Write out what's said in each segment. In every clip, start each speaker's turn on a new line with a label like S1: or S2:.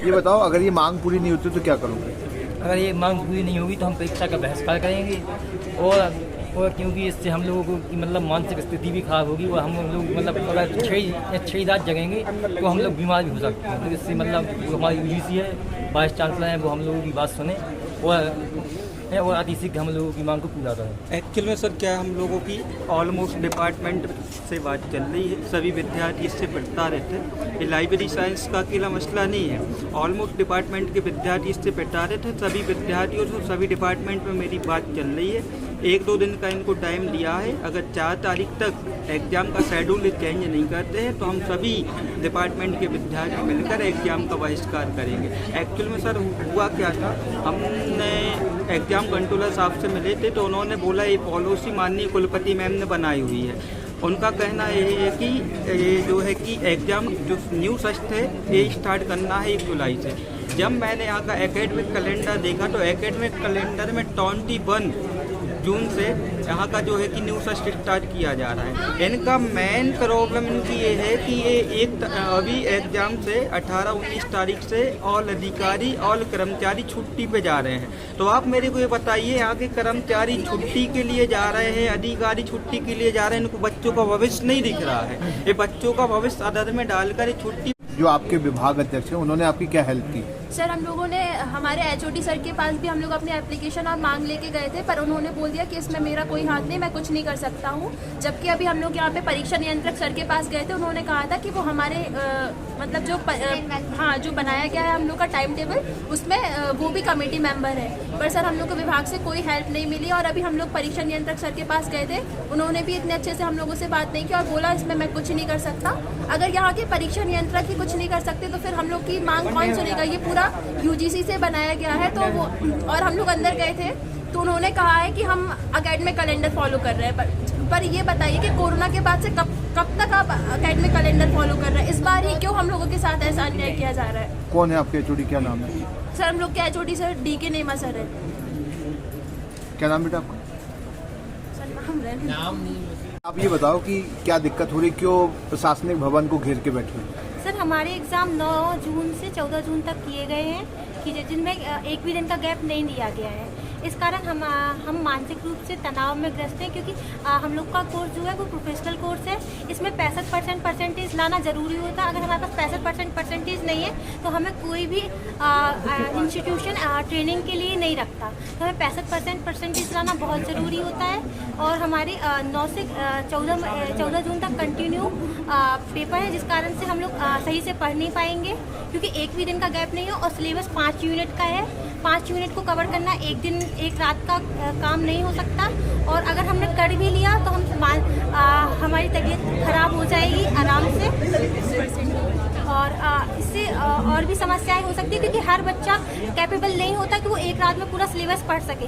S1: ये बताओ, अगर ये मांग पूरी नहीं होती तो क्या करोगे?
S2: अगर ये मांग पूरी नहीं होगी तो हम परीक्षा का बहिष्कार करेंगे और क्योंकि इससे हम लोगों की मतलब मानसिक स्थिति भी खराब होगी और हम लोग मतलब अगर 6 रात जगेंगे तो हम लोग बीमार भी हो सकते हैं। तो इससे मतलब जो हमारी यूजीसी है, वाइस चांसलर हैं, वो हम लोगों की बात सुने और अति शीघ्र हम लोगों की मांग को पूरा करें।
S3: एक्चुअल में सर क्या हम लोगों की ऑलमोस्ट डिपार्टमेंट से बात चल रही है, सभी विद्यार्थी इससे पढ़ता रहते हैं। ये लाइब्रेरी साइंस का अकेला मसला नहीं है, ऑलमोस्ट डिपार्टमेंट के विद्यार्थी इससे पढ़ता रहते हैं। सभी विद्यार्थियों से सभी डिपार्टमेंट में मेरी बात चल रही है। 1-2 दिन का इनको टाइम दिया है। अगर 4 तारीख तक एग्ज़ाम का शेड्यूल चेंज नहीं करते हैं तो हम सभी डिपार्टमेंट के विद्यार्थी मिलकर एग्ज़ाम का बहिष्कार करेंगे। एक्चुअल में सर हुआ क्या था, हमने एग्ज़ाम कंट्रोलर साहब से मिले थे तो उन्होंने बोला ये पॉलिसी माननीय कुलपति मैम ने बनाई हुई है। उनका कहना ये है कि ये जो है कि एग्ज़ाम जो न्यू सत्र है ये स्टार्ट करना है 1 जुलाई से। जब मैंने यहाँ का एकेडमिक कैलेंडर देखा तो एकेडमिक कैलेंडर में 21 जून से यहाँ का जो है कि न्यू सत्र स्टार्ट किया जा रहा है। इनका मेन प्रॉब्लम इनकी ये है कि ये अभी एग्ज़ाम से 18-19 तारीख से ऑल अधिकारी ऑल कर्मचारी छुट्टी पे जा रहे हैं। तो आप मेरे को ये बताइए, यहाँ के कर्मचारी छुट्टी के लिए जा रहे हैं, अधिकारी छुट्टी के लिए जा रहे हैं, इनको बच्चों का भविष्य नहीं दिख रहा है। ये बच्चों का भविष्य अदर में डालकर छुट्टी।
S1: जो आपके विभाग अध्यक्ष हैं उन्होंने आपकी क्या हेल्प की?
S4: सर हम लोगों ने हमारे एचओडी सर के पास भी हम लोग अपनी एप्लीकेशन और मांग लेके गए थे, पर उन्होंने बोल दिया कि इसमें मेरा कोई हाथ नहीं, मैं कुछ नहीं कर सकता हूँ। जबकि अभी हम लोग यहाँ पे परीक्षा नियंत्रक सर के पास गए थे, उन्होंने कहा था कि वो हमारे मतलब जो बनाया गया है हम लोग का टाइम टेबल, उसमें वो भी कमेटी मेंबर है। पर सर हम लोग को विभाग से कोई हेल्प नहीं मिली और अभी हम लोग परीक्षा नियंत्रक सर के पास गए थे, उन्होंने भी इतने अच्छे से हम लोगों से बात नहीं की और बोला इसमें मैं कुछ नहीं कर सकता। अगर यहाँ के परीक्षा नियंत्रक ही कुछ नहीं कर सकते तो फिर हम लोग की मांग कौन सुनेगा? ये पूरा यूजीसी से बनाया गया है। तो वो और हम लोग अंदर गए थे तो उन्होंने कहा है कि हम एकेडमिक कैलेंडर फॉलो कर रहे हैं। पर ये बताइए कि कोरोना के बाद से कब तक आप एकेडमिक कैलेंडर फॉलो कर रहे हैं? इस बार ही क्यों हम लोगों के साथ ऐसा अन्याय किया जा रहा है?
S1: कौन है आपके एचओडी, क्या नाम है?
S4: सर हम लोग के एचओडी सर DK नेमा सर है।
S1: क्या नाम बेटा आपका?
S4: सर नाम नहीं।
S1: आप ये बताओ कि क्या दिक्कत हो रही, क्यों प्रशासनिक भवन को घेर के बैठे?
S5: सर हमारे एग्ज़ाम 9 जून से 14 जून तक किए गए हैं कि जिनमें एक भी दिन का गैप नहीं दिया गया है। इस कारण हम मानसिक रूप से तनाव में ग्रस्त हैं, क्योंकि हम लोग का कोर्स जो है वो प्रोफेशनल कोर्स है। इसमें 65% परसेंटेज लाना ज़रूरी होता है। अगर हमारे पास 65% परसेंटेज नहीं है तो हमें कोई भी इंस्टीट्यूशन ट्रेनिंग के लिए नहीं रखता। तो हमें 65% परसेंटेज लाना बहुत ज़रूरी होता है। और हमारी 9 से 14 जून तक कंटिन्यू पेपर है, जिस कारण से हम लोग सही से पढ़ नहीं पाएंगे, क्योंकि एक भी दिन का गैप नहीं हो और सिलेबस 5 यूनिट का है। 5 यूनिट को कवर करना एक रात का काम नहीं हो सकता। और अगर हमने कर भी लिया तो हमारी तबीयत खराब हो जाएगी आराम से और इससे और भी समस्याएं हो सकती है, क्योंकि हर बच्चा कैपेबल नहीं होता कि वो एक रात में पूरा सिलेबस पढ़ सके।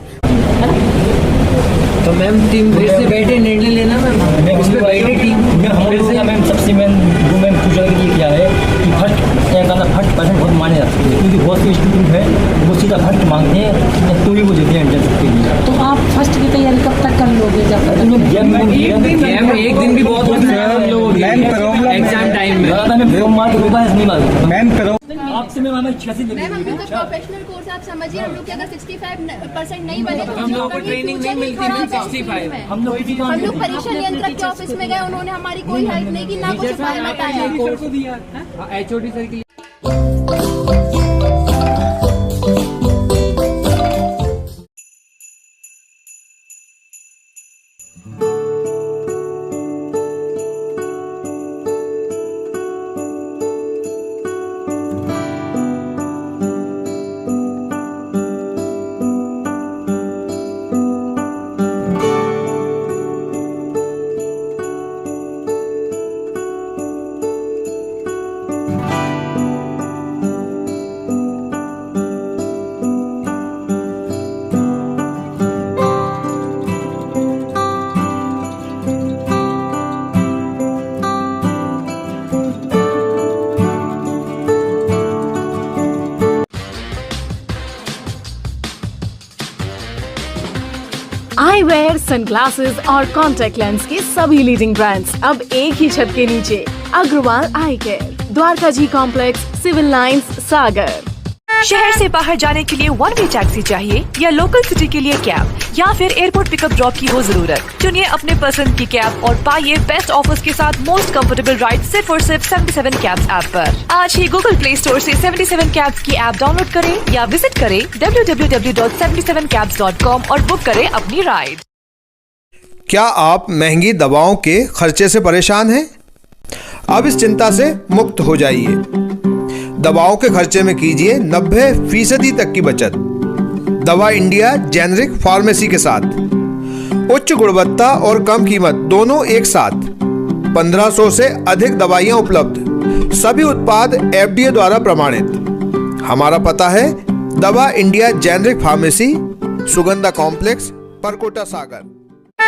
S2: तो मैम टीम फिर से बैठे निर्णय लेना मैम, उस पर बैठे टीम फिर से मैम सबसे मैम पूछ रहा है क्या है कि फर्स्ट परसेंट बहुत माने जाते हैं, क्योंकि बहुत से स्टूडेंट है वो सीधा फर्स्ट मांगते हैं तो भी वो देते हैं एंट्रेंस के लिए।
S6: तो आप फर्स्ट की तैयारी कब तक कर लोगे? जब
S2: एक दिन भी बहुत होता है हम लोगों के एग्जाम टाइम में आपसे मैं हमें 86
S4: मैम हम लोग का प्रोफेशनल कोर्स आप समझिए, हम लोग के अगर 65% नहीं बने तो
S2: हम लोग को ट्रेनिंग नहीं मिलती। 65 हम लोग
S4: परीक्षा नियंत्रक के ऑफिस में गए, उन्होंने हमारी कोई हेल्प नहीं की, ना कुछ उपाय बताया।
S2: एचओडी सर की
S7: आईवेयर, सनग्लासेस और कॉन्टैक्ट लेंस के सभी लीडिंग ब्रांड्स अब एक ही छत के नीचे। अग्रवाल आई केयर, द्वारका जी कॉम्प्लेक्स, सिविल लाइंस, सागर।
S8: शहर से बाहर जाने के लिए वन वे टैक्सी चाहिए या लोकल सिटी के लिए कैब या फिर एयरपोर्ट पिकअप ड्रॉप की हो जरूरत? चुनिए अपने पसंद की कैब और पाइए बेस्ट ऑफर्स के साथ मोस्ट कंफर्टेबल राइड सिर्फ और सिर्फ 77 कैब्स ऐप पर। आज ही गूगल प्ले स्टोर से 77 कैब्स की ऐप डाउनलोड करें या विजिट करें www.77cabs.com और बुक करें अपनी राइड।
S9: क्या आप महंगी दवाओं के खर्चे से परेशान हैं? अब इस चिंता से मुक्त हो जाइए। दवाओं के खर्चे में कीजिए 90% तक की बचत। दवा इंडिया जेनेरिक फार्मेसी के साथ उच्च गुणवत्ता और कम कीमत दोनों एक साथ। 1500 से अधिक दवाइयां उपलब्ध, सभी उत्पाद FDA द्वारा प्रमाणित। हमारा पता है Dawa India generic pharmacy, Sugandha complex, Parkota Sagar.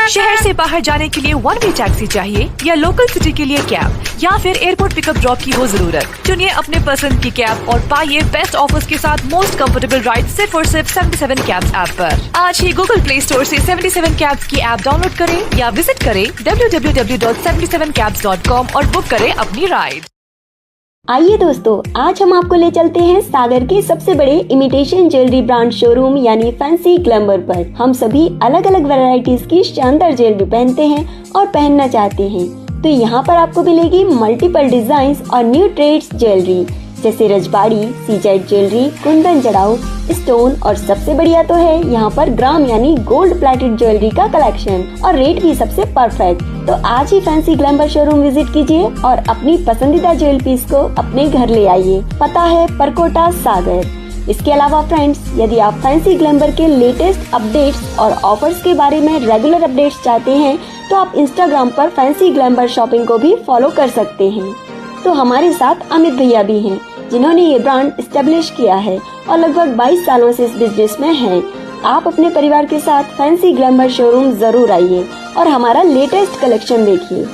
S8: शहर से बाहर जाने के लिए वन वे टैक्सी चाहिए या लोकल सिटी के लिए कैब या फिर एयरपोर्ट पिकअप ड्रॉप की हो जरूरत? चुनिए अपने पसंद की कैब और पाइए बेस्ट ऑफर्स के साथ मोस्ट कंफर्टेबल राइड सिर्फ और सिर्फ 77 कैब्स ऐप पर। आज ही गूगल प्ले स्टोर से 77 कैब्स की ऐप डाउनलोड करें या विजिट करें www.77cabs.com और बुक करें अपनी राइड।
S10: आइए दोस्तों, आज हम आपको ले चलते हैं सागर के सबसे बड़े इमिटेशन ज्वेलरी ब्रांड शोरूम यानी फैंसी ग्लैमर पर। हम सभी अलग अलग वैरायटीज की शानदार ज्वेलरी पहनते हैं और पहनना चाहते हैं, तो यहाँ पर आपको मिलेगी मल्टीपल डिजाइन और न्यू ट्रेड्स ज्वेलरी जैसे रजबाड़ी, सीजाइड ज्वेलरी, कुंदन जड़ाऊ, स्टोन और सबसे बढ़िया तो है यहाँ पर ग्राम यानी गोल्ड प्लेटेड ज्वेलरी का कलेक्शन और रेट भी सबसे परफेक्ट। तो आज ही फैंसी ग्लैमर शोरूम विजिट कीजिए और अपनी पसंदीदा ज्वेल पीस को अपने घर ले आइए। पता है परकोटा सागर। इसके अलावा फ्रेंड्स, यदि आप फैंसी ग्लैमर के लेटेस्ट अपडेट्स और ऑफर्स के बारे में रेगुलर अपडेट्स चाहते हैं तो आप इंस्टाग्राम पर फैंसी ग्लैमर शॉपिंग को भी फॉलो कर सकते हैं। तो हमारे साथ अमित भैया भी हैं जिन्होंने ये ब्रांड एस्टेब्लिश किया है और लगभग 22 सालों से इस बिजनेस में हैं। आप अपने परिवार के साथ फैंसी ग्लैमर शोरूम जरूर आइए और हमारा लेटेस्ट कलेक्शन देखिए।